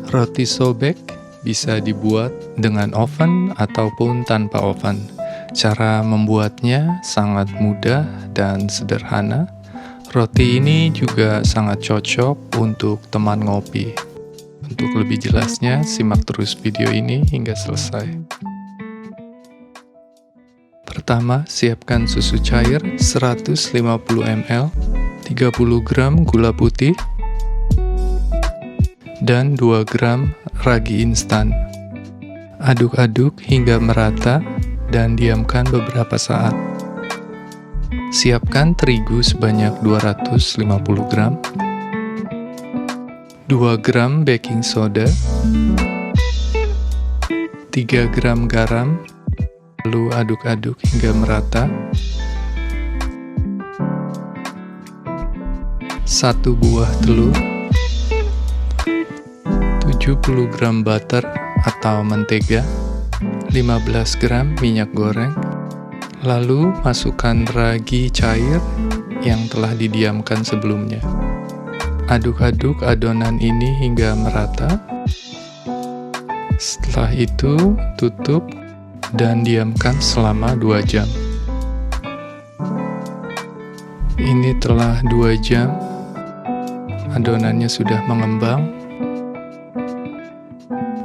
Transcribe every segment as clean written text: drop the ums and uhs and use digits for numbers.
Roti sobek bisa dibuat dengan oven ataupun tanpa oven. Cara membuatnya sangat mudah dan sederhana. Roti ini juga sangat cocok untuk teman ngopi. Untuk lebih jelasnya, simak terus video ini hingga selesai. Pertama, siapkan susu cair 150 ml, 30 gram gula putih, dan 2 gram ragi instan. Aduk-aduk hingga merata dan diamkan beberapa saat. Siapkan terigu sebanyak 250 gram, 2 gram baking soda, 3 gram garam, lalu aduk-aduk hingga merata. 1 buah telur, 70 gram butter atau mentega, 15 gram minyak goreng, lalu masukkan ragi cair yang telah didiamkan sebelumnya. Aduk-aduk adonan ini hingga merata. Setelah itu, tutup dan diamkan selama 2 jam. Ini telah 2 jam, adonannya sudah mengembang.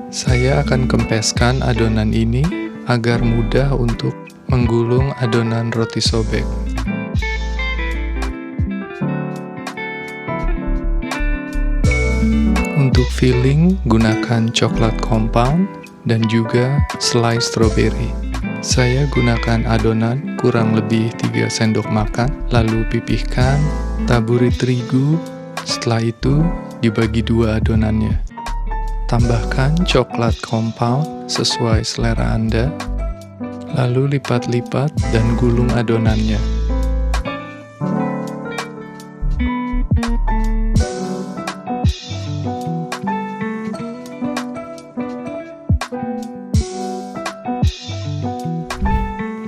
Saya akan kempeskan adonan ini agar mudah untuk menggulung adonan roti sobek. Untuk filling, gunakan coklat compound dan juga selai stroberi. Saya gunakan adonan kurang lebih 3 sendok makan, lalu pipihkan, taburi terigu, setelah itu dibagi 2 adonannya. Tambahkan coklat compound sesuai selera Anda, lalu lipat-lipat dan gulung adonannya.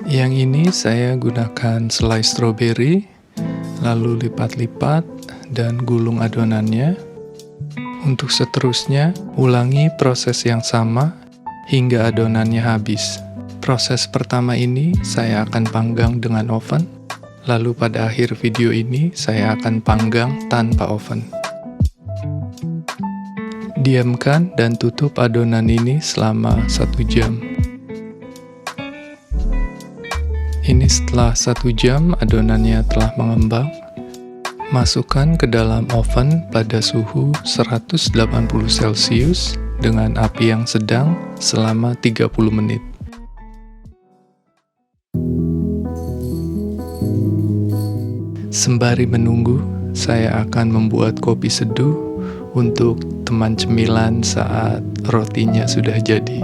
Yang ini saya gunakan selai stroberi, lalu lipat-lipat dan gulung adonannya. Untuk seterusnya, ulangi proses yang sama hingga adonannya habis. Proses pertama ini saya akan panggang dengan oven, lalu pada akhir video ini saya akan panggang tanpa oven. Diamkan dan tutup adonan ini selama 1 jam. Ini setelah 1 jam adonannya telah mengembang. Masukkan ke dalam oven pada suhu 180 Celcius dengan api yang sedang selama 30 menit. Sembari menunggu, saya akan membuat kopi seduh untuk teman cemilan saat rotinya sudah jadi.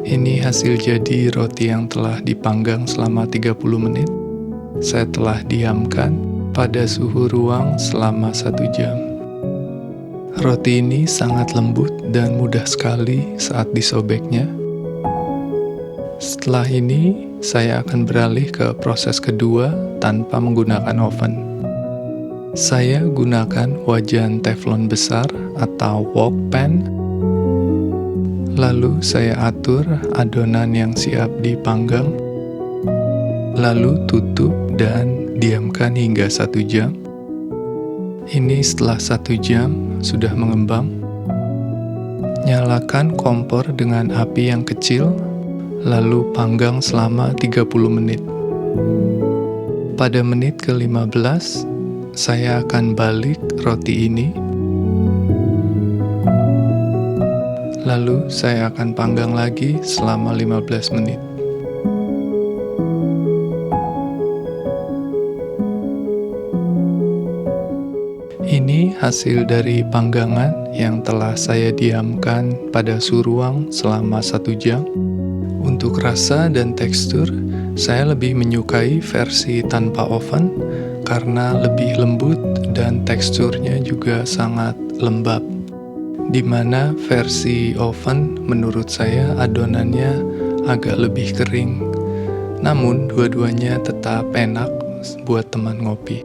Ini hasil jadi roti yang telah dipanggang selama 30 menit. Saya telah diamkan pada suhu ruang selama 1 jam. Roti ini sangat lembut dan mudah sekali saat disobeknya. Setelah ini, saya akan beralih ke proses kedua tanpa menggunakan oven. Saya gunakan wajan teflon besar atau wok pan. Lalu saya atur adonan yang siap dipanggang, lalu tutup dan diamkan hingga 1 jam. Ini setelah 1 jam sudah mengembang. Nyalakan kompor dengan api yang kecil, lalu panggang selama 30 menit. Pada menit ke-15, saya akan balik roti ini. Lalu saya akan panggang lagi selama 15 menit. Ini hasil dari panggangan yang telah saya diamkan pada suhu ruang selama 1 jam. Untuk rasa dan tekstur, saya lebih menyukai versi tanpa oven karena lebih lembut dan teksturnya juga sangat lembab. Di mana versi oven menurut saya adonannya agak lebih kering. Namun dua-duanya tetap enak buat teman ngopi.